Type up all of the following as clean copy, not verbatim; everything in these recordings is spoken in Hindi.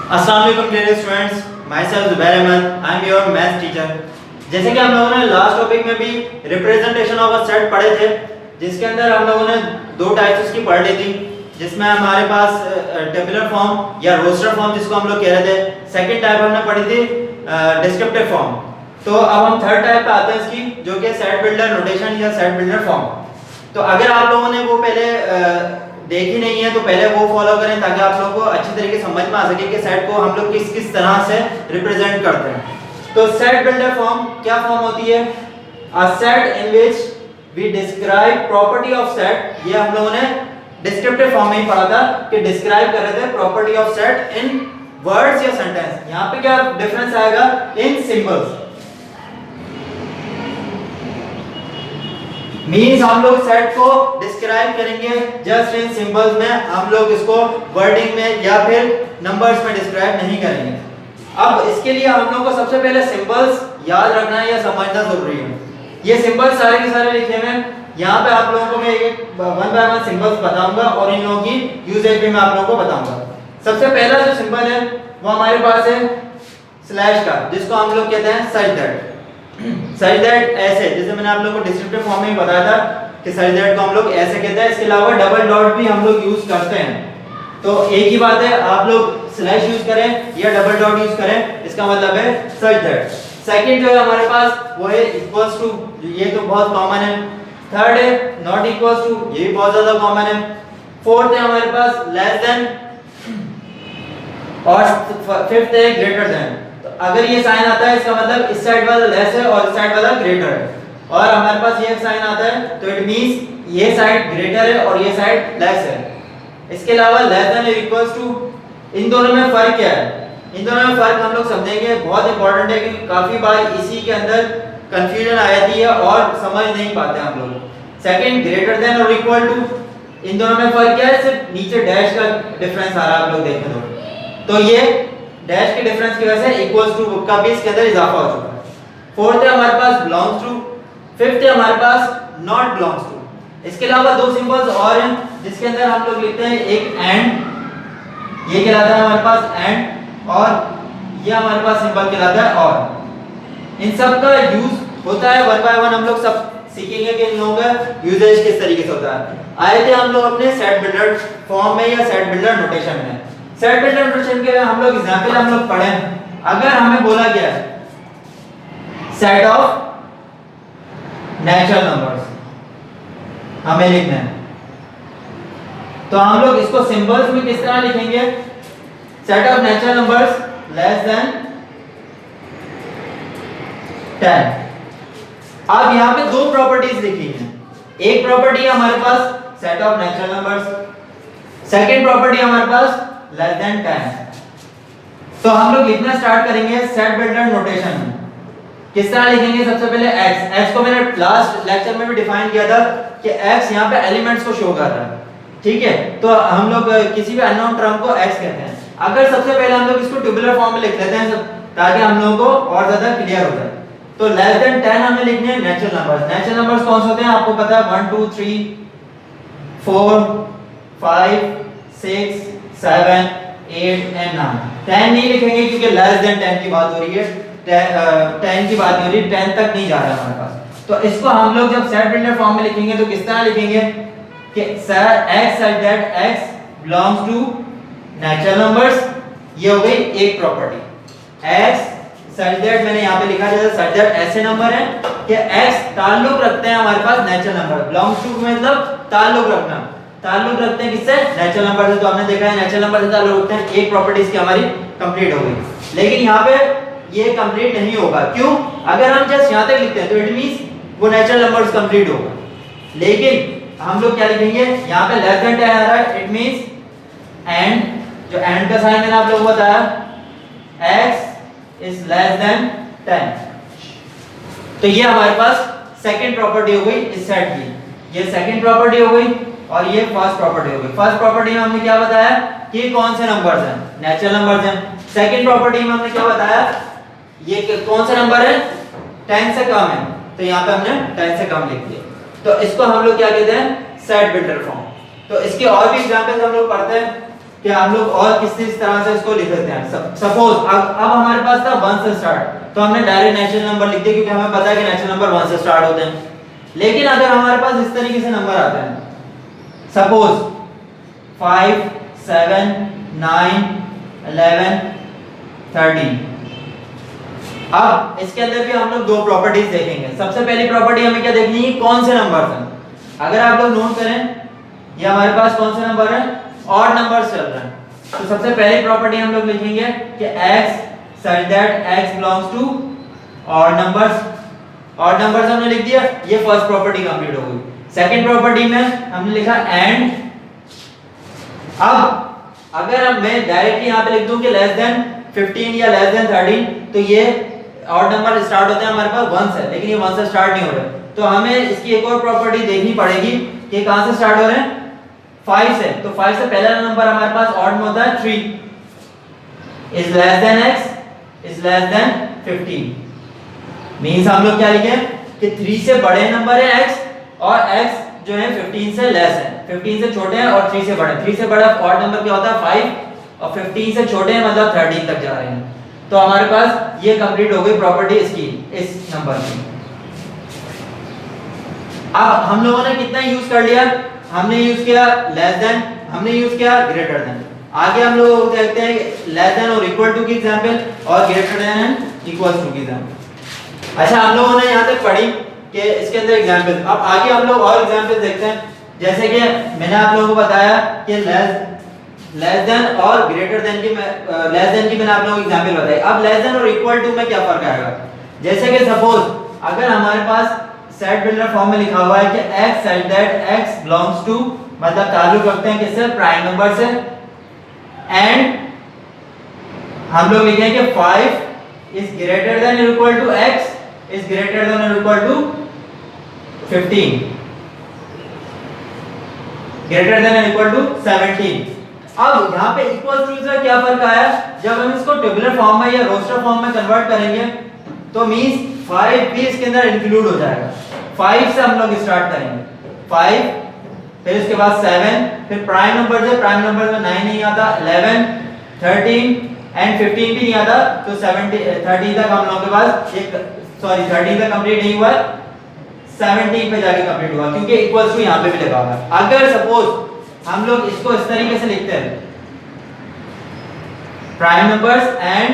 अस्सलाम वालेकुम dear students, myself Zubair Ahmed, I am your maths teacher. जैसे कि हम लोगों ने लास्ट टॉपिक में भी रिप्रेजेंटेशन ऑफ अ सेट पढ़े थे, जिसके अंदर हम लोगों ने दो टाइप्स की पढ़ ली थी, जिसमें हमारे पास टेबुलर फॉर्म या रोस्टर फॉर्म जिसको हम लोग कह रहे थे। सेकंड टाइप हमने पढ़ी थी डिस्क्रिप्टिव फॉर्म। तो अब हम थर्ड टाइप पे आते हैं इसकी, जो कि सेट बिल्डर नोटेशन या सेट बिल्डर फॉर्म। तो अगर आप लोगों ने वो पहले देखी नहीं है तो पहले वो फॉलो करें, ताकि आप लोगों को अच्छी तरीके से समझ में आ सके कि सेट को हम लोग किस किस तरह से रिप्रेजेंट करते हैं। तो सेट बिल्डर फॉर्म क्या फॉर्म होती है? A set in which we describe property of set. ये हम लोगों ने डिस्क्रिप्टिव फॉर्म में ही पढ़ा था कि डिस्क्राइब कर रहे थे property of set in words या सेंटेंस। यहां पे क्या डिफरेंस आएगा? इन सिंबल्स। मीन्स हम लोग सेट को डिस्क्राइब करेंगे जस्ट इन सिंबल्स में, हम लोग इसको वर्डिंग में या फिर नंबर्स में डिस्क्राइब नहीं करेंगे। अब इसके लिए हम लोग को सबसे पहले सिंबल्स याद रखना है या समझना जरूरी है। ये सिंबल्स सारे के सारे लिखे हुए हैं। यहाँ पे आप लोगों को मैं एक वन बाय वन सिंबल्स बताऊंगा और इन लोगों की यूजेज भी मैं आप लोगों को बताऊंगा। सबसे पहला जो सिंबल है वो हमारे पास है स्लैश का, जिसको हम लोग कहते हैं सच दैट। सच दैट ऐसे, जैसे मैंने आप लोगों को डिस्क्रिप्टिव फॉर्म में बताया था कि सच दैट को हम लोग ऐसे कहते हैं। इसके अलावा डबल डॉट भी हम लोग यूज करते हैं। तो एक ही बात है, आप लोग स्लैश यूज करें या डबल डॉट यूज करें, इसका मतलब है सच दैट। सेकंड जो है हमारे पास वो है इक्वल्स टू, ये तो बहुत कॉमन है। थर्ड है नॉट इक्वल्स टू, ये भी बहुत ज्यादा कॉमन है। फोर्थ है हमारे पास लेस देन, और फिफ्थ है ग्रेटर देन। अगर ये साइन आता है इसका मतलब इस साइड वाला लेस है और इस साइड वाला ग्रेटर है, और हमारे पास ये साइन आता है तो इट मींस ये साइड ग्रेटर है और ये साइड लेस है। इसके अलावा लेस देन और इक्वल्स टू, इन दोनों में फर्क क्या है? इन दोनों में फर्क हम लोग समझेंगे, बहुत इंपॉर्टेंट है क्योंकि काफी बार इसी के अंदर कंफ्यूजन आ जाती है और समझ नहीं पाते हम लोग। सेकंड ग्रेटर देन और इक्वल टू, इन दोनों में फर्क क्या है? सिर्फ नीचे डैश का डिफरेंस आ रहा है, आप लोग देखें तो ये डैश के डिफरेंस की वजह से इक्वल्स टू का भी इसके अंदर इजाफा हो चुका है। फोर्थ है हमारे पास बिलोंग्स टू, फिफ्थ है हमारे पास नॉट बिलोंग्स टू। इसके अलावा दो सिंबल्स और हैं जिसके अंदर हम लोग लिखते हैं एक एंड, ये कहलाता है हमारे पास एंड, और ये हमारे पास सिंबल कहलाता है और। इन सब का यूज होता है वन बाय वन, हम लोग सब सीखेंगे कि इन लोगों का यूजेज किस तरीके से होता है। आए थे हम लोग अपने सेट बिल्डर फॉर्म में या सेट बिल्डर नोटेशन में। सेट बिल्डर नोटेशन के हम लोग एग्जांपल हम लोग पढ़े। अगर हमें बोला गया सेट ऑफ नेचुरल नंबर्स हमें लिखना है, तो हम लोग इसको सिंबल्स में किस तरह लिखेंगे? Set of natural numbers less than 10। अब यहाँ पे दो प्रॉपर्टीज लिखी हैं। एक प्रॉपर्टी है हमारे पास set of natural numbers, second property हमारे पास लेस देन 10। तो हम लोग लिखना स्टार्ट करेंगे सेट बिल्डर नोटेशन में। किस तरह लिखेंगे? सबसे पहले x, x को मैंने लास्ट लेक्चर में भी डिफाइन किया था कि x यहाँ पे एलिमेंट्स को शो कर रहा है, ठीक है? तो हम लोग किसी भी अननोन टर्म को x कहते हैं। अगर सबसे पहले हम लोग इसको टेबुलर फॉर्म में लिख लेते हैं ताकि हम लोगों को और ज्यादा क्लियर हो जाए। तो लेस देन 10 हमें लिखने हैं नेचुरल नंबर्स। नेचुरल नंबर्स कौन से होते हैं आपको पता है? 1 2 3 4 5 6 7 8 एंड 9। 10 नहीं लिखेंगे क्योंकि लेस देन 10 की बात हो रही है, 10 की बात नहीं हो रही, 10 तक नहीं जा रहा है हमारे पास। तो इसको हम लोग जब सेट बिल्डर फॉर्म में लिखेंगे तो किस तरह लिखेंगे कि x such that x belongs to natural numbers. ये हो गई एक प्रॉपर्टी। x such that मैंने यहाँ पे लिखा जैसे such that ऐसे नंबर है कि x ताल्लुक रखते हैं हमारे पास नेचुरल नंबर। belongs to मतलब ताल्लुक रखना, ताल्लुक रखते हैं किससे? नेचुरल नंबर से। तो हमने देखा है नेचुरल नंबर से ताल्लुक रखते हैं, एक प्रॉपर्टी इसकी हमारी कंप्लीट हो गई। लेकिन यहाँ पे ये कंप्लीट नहीं होगा, क्यों? अगर हम जस्ट यहाँ तक लिखते हैं तो इट मींस वो नेचुरल नंबर्स कंप्लीट होगा। लेकिन हम लोग क्या लिखेंगे? यहाँ पे लेस देन 10 आ रहा है, इट मींस एंड, जो एंड का साइन मैंने आप लोगों को बताया, x इज लेस देन 10। तो ये हमारे पास सेकंड प्रॉपर्टी हो गई इस सेट की। ये सेकंड प्रॉपर्टी हो गई और ये फर्स्ट प्रॉपर्टी हो गई। फर्स्ट प्रॉपर्टी में हमने क्या बताया कि कौन से नंबर्स हैं? नेचुरल नंबर्स हैं। सेकंड प्रॉपर्टी में हमने क्या बताया? ये कौन से नंबर है? 10 से कम है, तो यहाँ पे हमने 10 से कम लिख दिया। तो इसको हम लोग क्या कहते हैं? Set builder form. तो इसके और भी एग्जांपल्स हम लोग पढ़ते हैं। कि हम लोग और किस तरह से इसको लिख सकते हैं। सपोज अब हमारे पास था 1 से स्टार्ट, तो हमने डायरेक्ट नेचुरल नंबर लिख दिया क्योंकि हमें पता है कि नेचुरल नंबर 1 से स्टार्ट होते हैं। लेकिन अगर हमारे पास इस तरीके से नंबर आते हैं, सपोज 5 7 9 11 13, अब इसके अंदर भी हम लोग दो प्रॉपर्टीज देखेंगे। सबसे पहली प्रॉपर्टी हमें क्या देखनी है, कौन से नंबर हैं। अगर आप लोग नोट करें, ये हमारे पास कौन से नंबर हैं, ऑड नंबर चल रहे हैं। तो सबसे पहली प्रॉपर्टी हम लोग लिखेंगे कि x such that x belongs to odd numbers। Odd numbers हमने लिख दिया, ये फर्स्ट प्रॉपर्टी कंप्लीट हो गई। सेकंड प्रॉपर्टी में हमने लिखा एंड। अब अगर मैं डायरेक्टली यहां पे लिख दूं कि लेस देन 15 या लेस देन 13, तो ये ऑड नंबर स्टार्ट होते हैं हमारे पास 1 से, लेकिन ये 1 से स्टार्ट नहीं हो रहे, तो हमें इसकी एक और प्रॉपर्टी देखनी पड़ेगी कि कहां से स्टार्ट हो रहे हैं, 5 से। तो 5 से पहला नंबर हमारे पास ऑड में होता है 3 is less than x is less than 15। Means हम लोग क्या लिखें कि 3 से बड़े नंबर है x और x जो है 15 से लेस है, 15 से छोटे हैं और 3 से बड़े। 3 से बड़ा ऑड नंबर क्या होता है 5 और 15 से छोटे हैं मतलब 13 तक जा रहे हैं। तो हमारे पास ये कंप्लीट हो गई प्रॉपर्टी इसकी, इस नंबर की। अब हम लोगों ने कितना यूज कर लिया, हमने यूज किया लेस देन, हमने यूज किया ग्रेटर देन। आगे हम लोग देखते हैं लेस देन और इक्वल टू की एग्जांपल और greater than and equal to की एग्जांपल। अच्छा, हम लोगों ने यहां तक पढ़ी कि इसके अंदर एग्जांपल। अब आगे हम लोग और एग्जांपल देखते हैं, जैसे कि मैंने आप लोगों को बताया कि लेस देन और ग्रेटर देन की लेस देन की मैंने आप लोगों को एग्जांपल बताई। अब लेस देन और इक्वल टू में क्या फर्क आएगा, जैसे कि सपोज अगर हमारे पास सेट बिल्डर फॉर्म में लिखा हुआ है कि x such that x belongs to, मतलब ताल्लुक रखते हैं किससे, प्राइम नंबर से, एंड हम लोग लिखेंगे 5 is greater than or equal to x is greater than or equal to 15, greater than or equal to 17। अब यहाँ पे इक्वल टू से क्या फर्क आया, जब हम इसको टेबुलर फॉर्म में या रोस्टर फॉर्म में कन्वर्ट करेंगे तो मींस 5 भी इसके अंदर इंक्लूड हो जाएगा। 5 से हम लोग स्टार्ट करेंगे, 5 फिर उसके बाद 7, फिर प्राइम नंबर से, प्राइम नंबर में 9 नहीं आता, 11 13 एंड 15 भी नहीं आता, तो 13 तक हम लोगों के पास एक 13 तक कंप्लीट नहीं हुआ, 17 पे जाके कंप्लीट हुआ क्योंकि इक्वल्स टू यहां पे भी लगा हुआ है। अगर सपोज हम लोग इसको इस तरीके से लिखते हैं, prime numbers and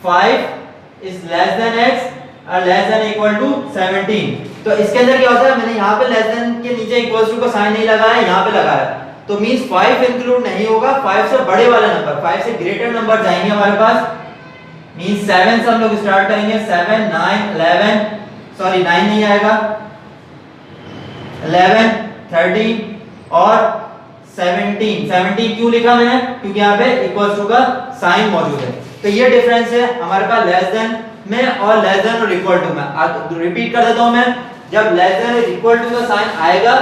5 is less than x और लेस देन इक्वल टू 17, तो इसके अंदर क्या होता है, मैंने यहाँ पे लेस देन के नीचे इक्वल्स टू का साइन नहीं लगाया, यहाँ पे लगाया, तो मींस 5 इंक्लूड नहीं होगा। 5 से बड़े वाले नंबर, 5 से ग्रेटर नंबर जाएंगे हमारे पास, मींस 7 से हम लोग स्टार्ट करेंगे, 7 9 11 सॉरी 9 नहीं आएगा, 11 13 और 17 क्यों लिखा मैंने, क्योंकि यहाँ पे इक्वल्स टू का साइन मौजूद है। तो ये डिफरेंस है हमारे पास लेस देन में और लेस देन और इक्वल टू में। रिपीट कर देता हूं मैं, जब लेस देन और इक्वल टू का साइन आएगा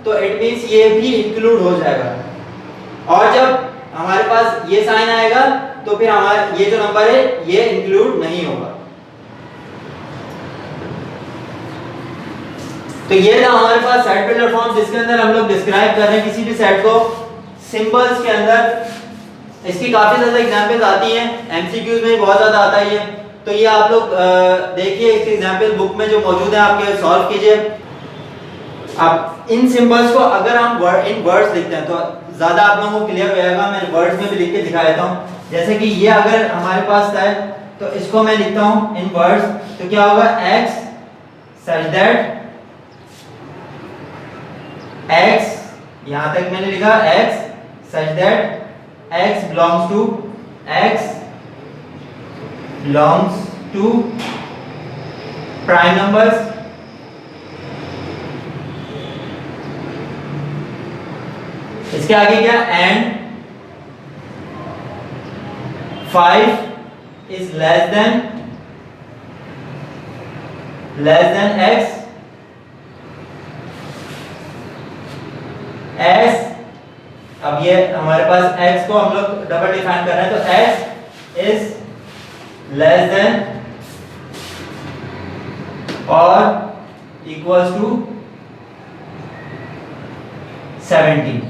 तो इट मींस ये भी इंक्लूड हो जाएगा, और जब हमारे पास ये साइन आएगा तो फिर हमारा ये जो नंबर है ये इंक्लूड नहीं होगा। तो ये था हमारे पास सेट बिल्डर फॉर्म, जिसके अंदर हम लोग डिस्क्राइब कर रहे हैं किसी भी सेट को सिंबल्स के अंदर। इसकी काफी ज्यादा एग्जांपल्स आती हैं, एमसीक्यूज में बहुत ज्यादा आता है ये, तो ये आप लोग देखिए इसके एग्जांपल बुक में जो मौजूद है आपके सॉल्व कीजिए। अब इन सिंबल्स को अगर हम इन वर्ड्स लिखते हैं तो ज्यादा आप लोगों को क्लियर हो जाएगा। मैं वर्ड्स में भी लिख के दिखा देता हूं, जैसे कि ये अगर हमारे पास है तो इसको मैं लिखता हूं इन वर्ड्स, तो क्या होगा, x such that x, यहां तक मैंने लिखा x such that x belongs to prime numbers, इसके आगे क्या, and 5 is less than x s। अब ये हमारे पास x को हम लोग डबल डिफाइन कर रहे हैं, तो s is less than or equals to 17।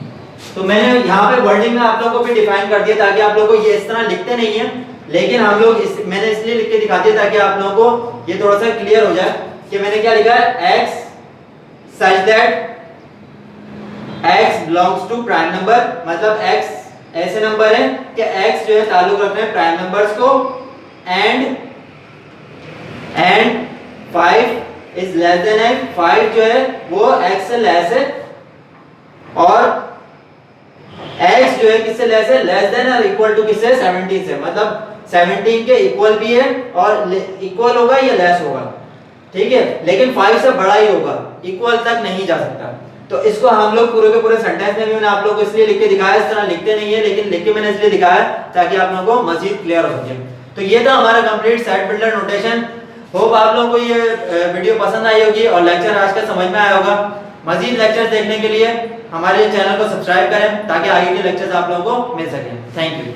तो मैंने यहाँ पे वर्डिंग में आप लोगों को भी डिफाइन कर दिया ताकि आप लोगों को ये इस तरह लिखते नहीं है, लेकिन हम लोग मैंने इसलिए लिख के दिखा दिया ताकि आप लोगों को ये थोड़ा सा क्लियर हो जाए कि मैंने क्या लिखा है, x such that x belongs to prime number, मतलब x ऐसे नंबर है कि x जो है ताल्लुक रखते हैं प्राइम नंबर्स को, and 5 is less than x, 5 जो है वो x से लेस है, और x जो है किससे लेस है, लेस देन और इक्वल टू किससे, 17 से, मतलब 17 के इक्वल भी है और इक्वल होगा या लेस होगा, ठीक है, लेकिन 5 से बड़ा ही होगा, इक्वल तक नहीं जा सकता। तो इसको हम लोग पूरे के पूरे सेंटेंस में भी मैंने आप लोगों को इसलिए लिख के दिखाया, इस तरह लिखते नहीं है लेकिन लिख के मैंने इसलिए दिखाया ताकि आप लोगों को मजीद क्लियर हो सके। तो ये था हमारा complete set builder notation. Hope आप लोगों को ये वीडियो पसंद आई होगी और लेक्चर आज का समझ में आया होगा। मजीद लेक्चर देखने के लिए हमारे चैनल को सब्सक्राइब करें ताकि आगे के लेक्चर्स आप लोगों को मिल सकें। Thank you.